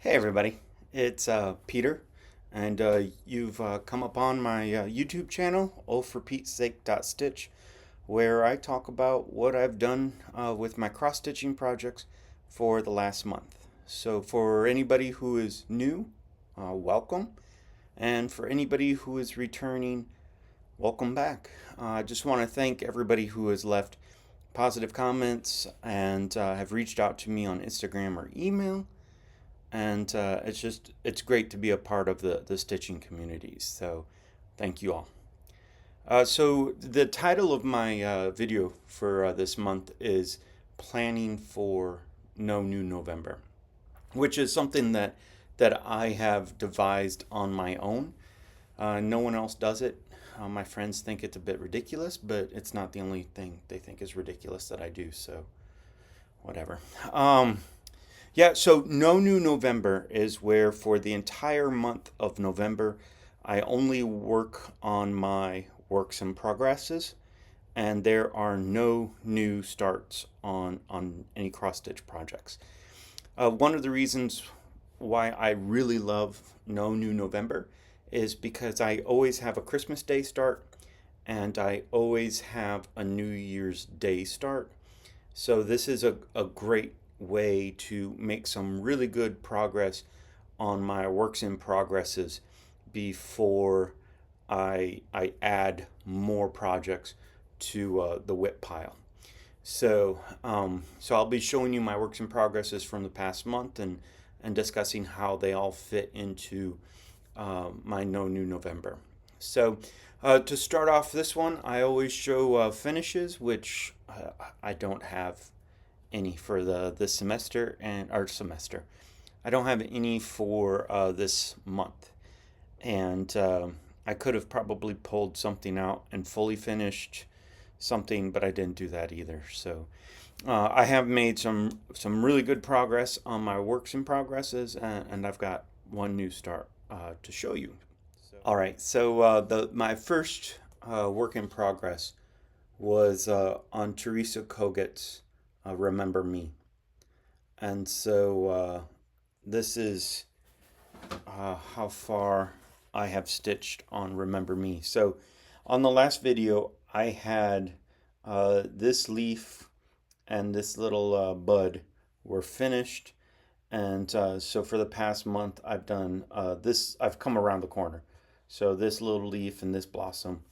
Hey everybody, it's Peter, and you've come upon my YouTube channel, Stitch, where I talk about what I've done with my cross stitching projects for the last month. So, for anybody who is new, welcome, and for anybody who is returning, welcome back. I just want to thank everybody who has left positive comments and have reached out to me on Instagram or email, and it's great to be a part of the stitching communities. So thank you all. So the title of my video for this month is Planning for No New November, which is something that I have devised on my own. No one else does it. My friends think it's a bit ridiculous, but it's not the only thing they think is ridiculous that I do, so whatever. Yeah, so No New November is where for the entire month of November, I only work on my works in progresses, and there are no new starts on any cross stitch projects. One of the reasons why I really love No New November is because I always have a Christmas Day start and I always have a New Year's Day start. So this is a great way to make some really good progress on my works in progresses before I add more projects to the WIP pile. So I'll be showing you my works in progresses from the past month and discussing how they all fit into my No New November. So to start off this one, I always show finishes, which I don't have any for the this semester and our semester. I don't have any for this month, and I could have probably pulled something out and fully finished something, but I didn't do that either. So I have made some really good progress on my works in progresses, and I've got one new start to show you. All right, so the my first work in progress was on Teresa Koget's "Remember Me," and so this is how far I have stitched on Remember Me. So on the last video, I had this leaf and this little bud were finished. And so for the past month, I've done this, I've come around the corner. So this little leaf and this blossom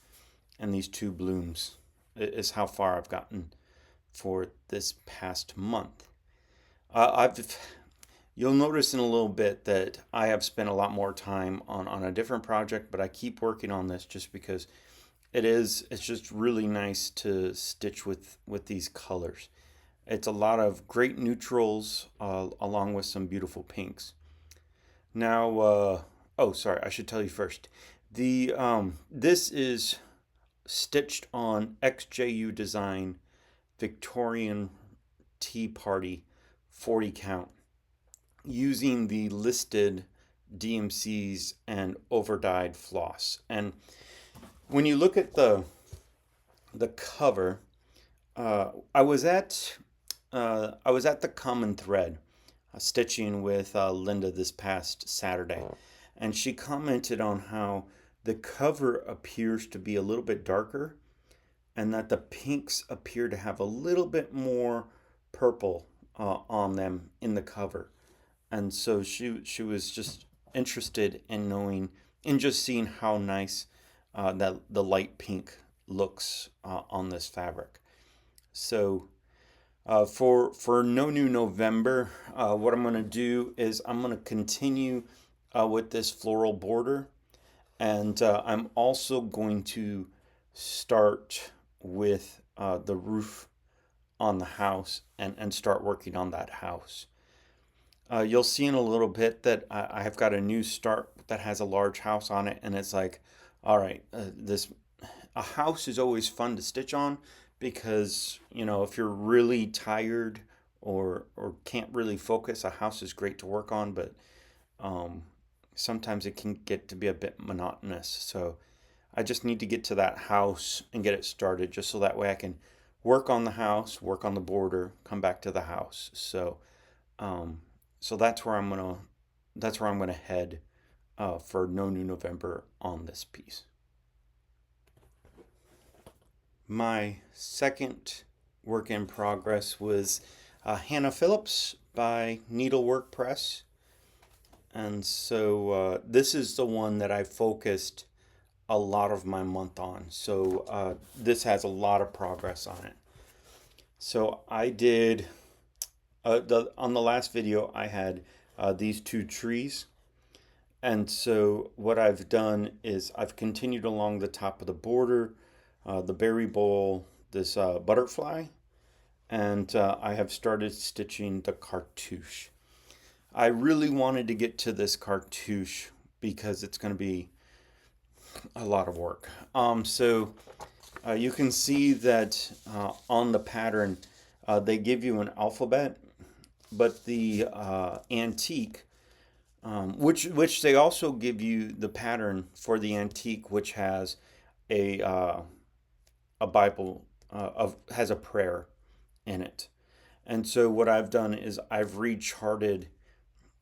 and these two blooms is how far I've gotten for this past month. I've You'll notice in a little bit that I have spent a lot more time on a different project, but I keep working on this just because it's just really nice to stitch with these colors. It's a lot of great neutrals along with some beautiful pinks. Now, oh, sorry, I should tell you first. This is stitched on XJU Design Victorian Tea Party 40 count using the listed DMCs and overdyed floss. And when you look at the cover, I was at the Common Thread stitching with Linda this past Saturday, and she commented on how the cover appears to be a little bit darker, and that the pinks appear to have a little bit more purple on them in the cover. And so she was just interested in knowing, in just seeing how nice that the light pink looks on this fabric. So for No New November, what I'm going to do is I'm going to continue with this floral border, and I'm also going to start with the roof on the house and start working on that house. You'll see in a little bit that I have got a new start that has a large house on it, and it's like, all right, this a house is always fun to stitch on because if you're really tired or can't really focus, a house is great to work on, but um, sometimes it can get to be a bit monotonous. So I just need to get to that house and get it started, just so that way I can work on the house, work on the border, come back to the house. So um, so that's where I'm gonna that's where I'm going to head for No New November on this piece. My second work in progress was Hannah Phillips by Needlework Press. And so this is the one that I focused a lot of my month on. So this has a lot of progress on it. So I did, on the last video, I had these two trees. And so what I've done is I've continued along the top of the border, the berry bowl, this butterfly, and I have started stitching the cartouche. I really wanted to get to this cartouche because it's going to be a lot of work. So you can see that on the pattern, they give you an alphabet, but the antique, which they also give you the pattern for the antique, which has a Bible has a prayer in it. And so what I've done is I've recharted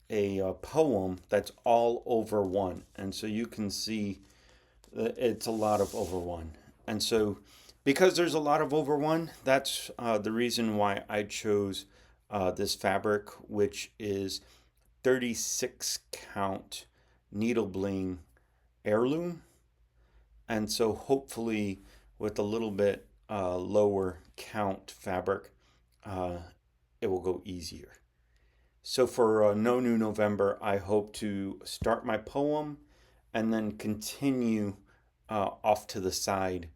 a poem that's all over one, and so you can see that it's a lot of over one. And so because there's a lot of over one, that's the reason why I chose this fabric, which is 36 count needle bling heirloom. And so hopefully with a little bit lower count fabric, it will go easier. So for No New November, I hope to start my poem and then continue off to the side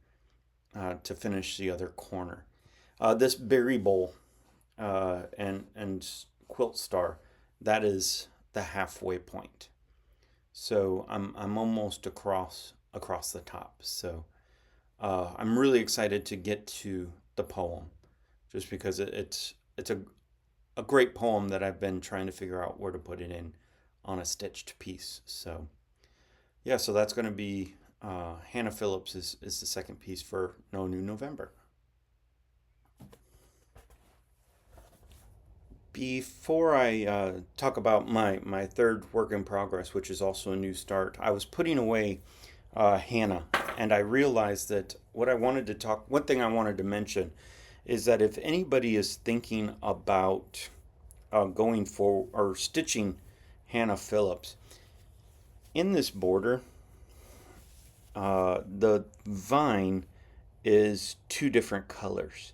to finish the other corner. This berry bowl and quilt star, that is the halfway point. So I'm almost across the top. So I'm really excited to get to the poem, just because it's a great poem that I've been trying to figure out where to put it in on a stitched piece. So yeah, so that's going to be Hannah Phillips is the second piece for No New November. Before I talk about my third work in progress, which is also a new start, I was putting away Hannah, and I realized that one thing I wanted to mention is that if anybody is thinking about going for or stitching Hannah Phillips, in this border, the vine is two different colors.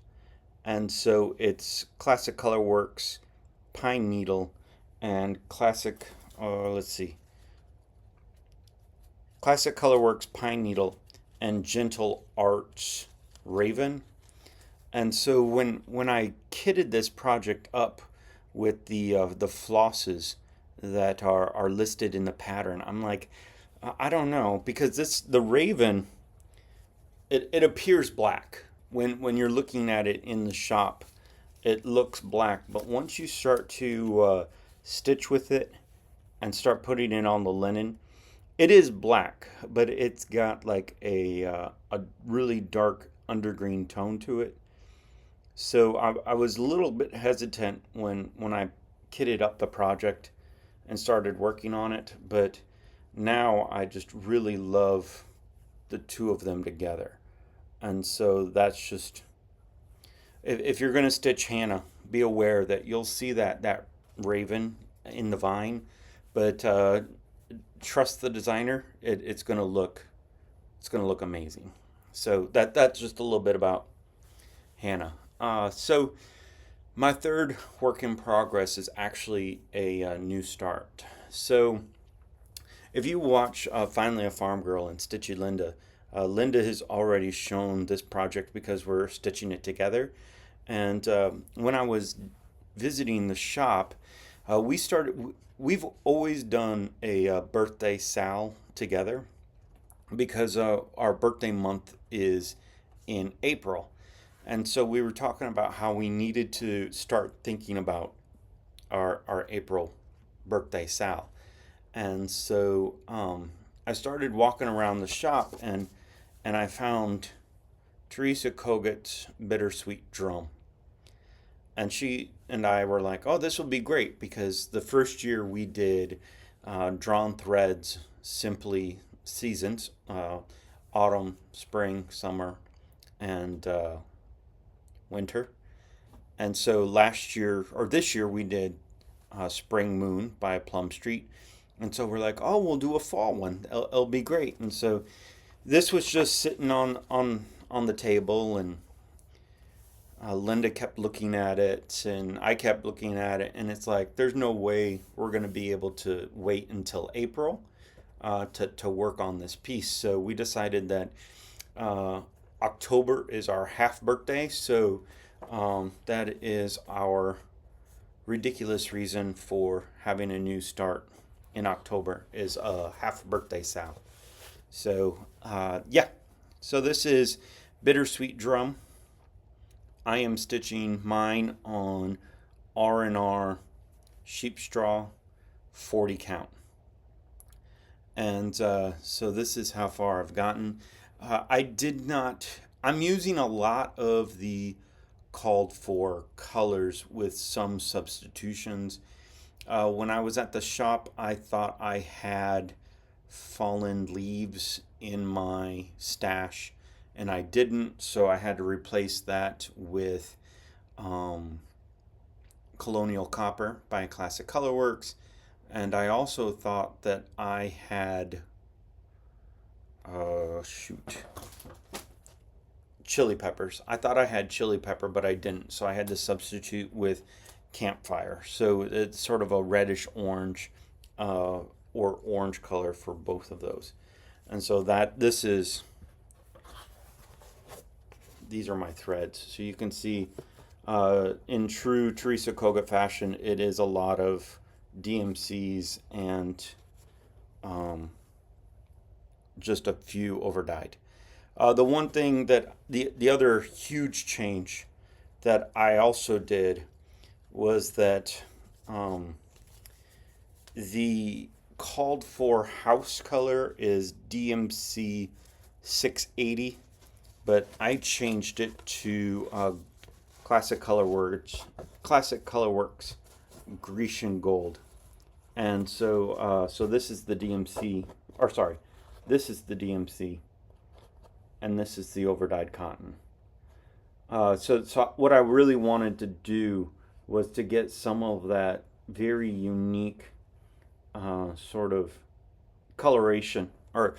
And so it's Classic Colorworks Pine Needle and Classic Colorworks Pine Needle and Gentle Arts Raven. And so when I kitted this project up with the flosses that are listed in the pattern, I'm like, I don't know, because the raven, it appears black when you're looking at it in the shop. It looks black, but once you start to stitch with it and start putting it on the linen, it is black, but it's got like a really dark undergreen tone to it. So I was a little bit hesitant when I kitted up the project and started working on it, but now I just really love the two of them together. And so that's just, if you're going to stitch Hannah, be aware that you'll see that raven in the vine, but trust the designer. It's going to look amazing. So that's just a little bit about Hannah. So my third work in progress is actually a new start. So if you watch Finally a Farm Girl and Stitchy Linda, Linda has already shown this project because we're stitching it together. And when I was visiting the shop, we've always done a birthday sal together because our birthday month is in April. And so we were talking about how we needed to start thinking about our April birthday sal. And so I started walking around the shop, and I found Teresa Koget's Bittersweet Drum. And she and I were like, oh, this will be great, because the first year we did drawn threads, simply seasons, autumn, spring, summer, and winter. And so last year, or this year, we did Spring Moon by Plum Street. And so we're like, oh, we'll do a fall one. It'll be great. And so this was just sitting on the table, and Linda kept looking at it, and I kept looking at it, and it's like, there's no way we're going to be able to wait until April to work on this piece. So we decided that uh, October is our half birthday, so that is our ridiculous reason for having a new start in October is a half birthday Sal. So yeah, so this is Bittersweet Drum. I am stitching mine on R&R sheep straw 40 count. And so this is how far I've gotten. I'm using a lot of the called for colors with some substitutions. When I was at the shop, I thought I had fallen leaves in my stash, and I didn't, so I had to replace that with um, Colonial Copper by Classic Colorworks. And I also thought that I had, shoot, chili peppers. I thought I had chili pepper, but I didn't. So I had to substitute with campfire. So it's sort of a reddish orange or orange color for both of those. And so these are my threads. So you can see in true Teresa Kogut fashion, it is a lot of DMCs and just a few overdyed. The one thing that the other huge change that I also did was that the called for house color is DMC 680, but I changed it to Classic Colorworks Grecian Gold. And so this is the DMC, or sorry, this is the DMC, and this is the overdyed cotton. So what I really wanted to do was to get some of that very unique sort of coloration, or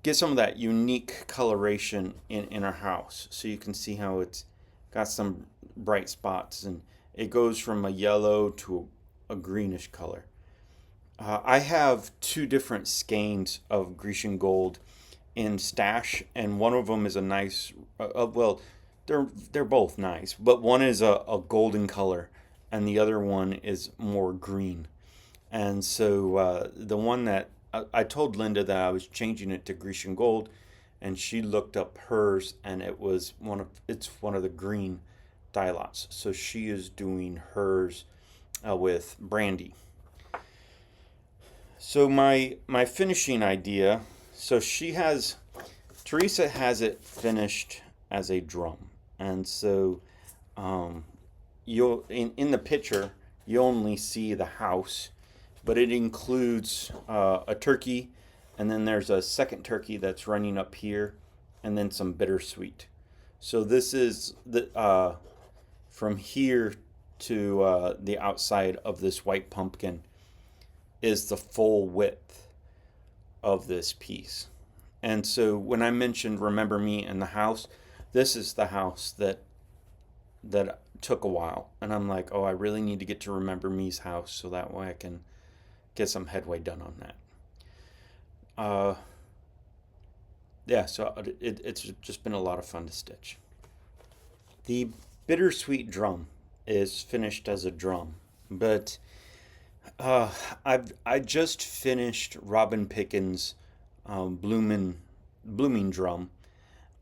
get some of that unique coloration in our house. So you can see how it's got some bright spots, and it goes from a yellow to a greenish color. I have two different skeins of Grecian Gold in stash, and one of them is a nice. Well, they're both nice, but one is a golden color, and the other one is more green. And so the one that I told Linda that I was changing it to Grecian Gold, and she looked up hers, and it's one of the green dye lots. So she is doing hers with brandy. So my finishing idea, so Teresa has it finished as a drum, and so you'll in the picture you only see the house, but it includes a turkey, and then there's a second turkey that's running up here, and then some bittersweet. So this is the from here to the outside of this white pumpkin is the full width of this piece. And so when I mentioned Remember Me and the house, this is the house that took a while. And I'm like, oh, I really need to get to Remember Me's house so that way I can get some headway done on that. Yeah, so it's just been a lot of fun to stitch. The bittersweet drum is finished as a drum, but I just finished Robin Pickens' blooming drum,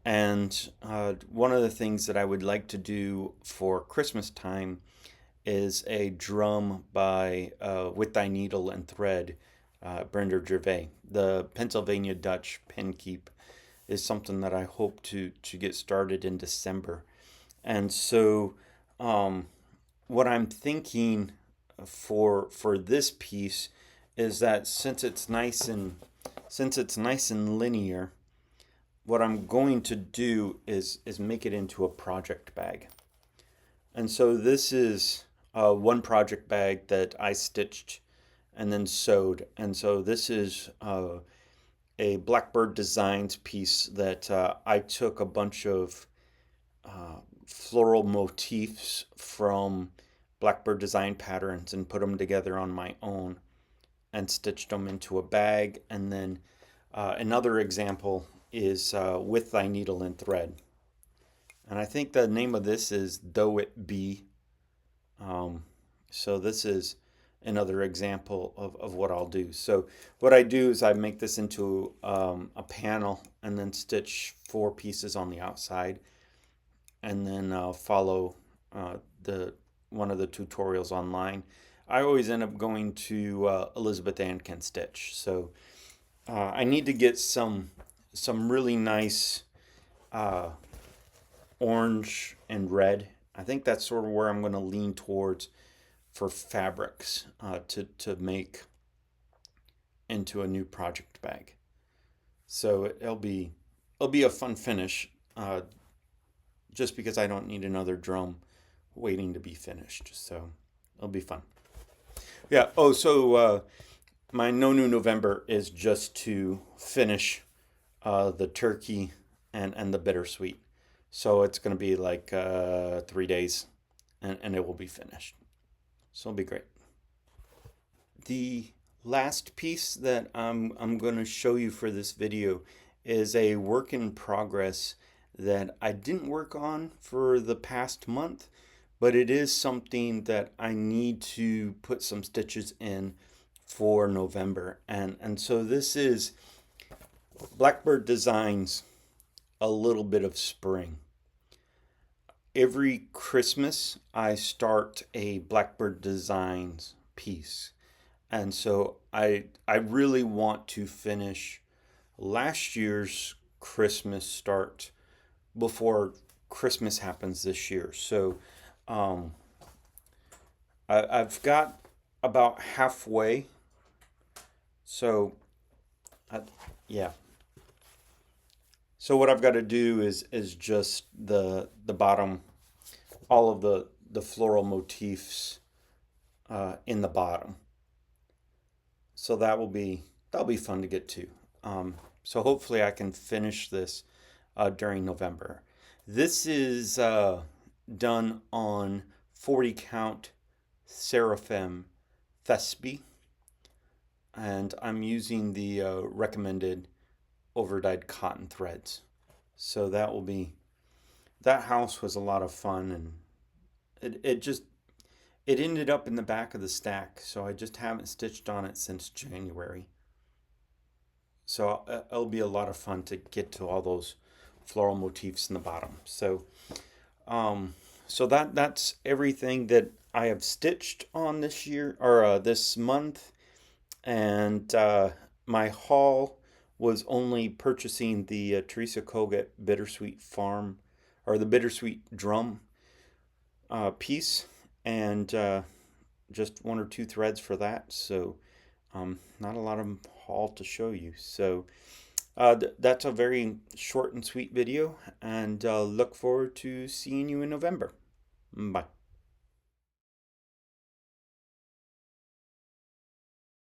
and one of the things that I would like to do for Christmas time is a drum by With Thy Needle and Thread, Brenda Gervais. The Pennsylvania Dutch pen keep is something that I hope to get started in December. And so what I'm thinking for this piece is that since it's nice and linear, what I'm going to do is make it into a project bag. And so this is one project bag that I stitched and then sewed. And so this is a Blackbird Designs piece that I took a bunch of floral motifs from Blackbird Design patterns and put them together on my own and stitched them into a bag. And then another example is With Thy Needle and Thread. And I think the name of this is Though It Be. So this is another example of what I'll do. So what I do is I make this into a panel and then stitch 4 pieces on the outside, and then follow the one of the tutorials online. I always end up going to Elizabeth Ann Can Stitch. So I need to get some really nice orange and red. I think that's sort of where I'm going to lean towards for fabrics to make into a new project bag. So it'll be a fun finish, just because I don't need another drum waiting to be finished. So it'll be fun. Yeah. Oh, so my No New November is just to finish the turkey and the bittersweet. So it's going to be like 3 days, and it will be finished. So it'll be great. The last piece that I'm going to show you for this video is a work in progress that I didn't work on for the past month, but it is something that I need to put some stitches in for November. And so this is Blackbird Designs A Little Bit of Spring. Every Christmas I start a Blackbird Designs piece. And so I really want to finish last year's Christmas start before Christmas happens this year. So I've got about halfway. So yeah. So what I've got to do is just the bottom, all of the floral motifs in the bottom. So that'll be fun to get to. So hopefully I can finish this during November. This is done on 40 count Seraphim Thesby, and I'm using the recommended overdyed cotton threads. So that house was a lot of fun, and it ended up in the back of the stack, so I just haven't stitched on it since January. So it'll be a lot of fun to get to all those floral motifs in the bottom. So that's everything that I have stitched on this year, or this month. And my haul was only purchasing the Teresa Kogut Bittersweet Farm, or the Bittersweet Drum piece, and just 1 or 2 threads for that. So not a lot of haul to show you. So that's a very short and sweet video, and look forward to seeing you in November. Bye.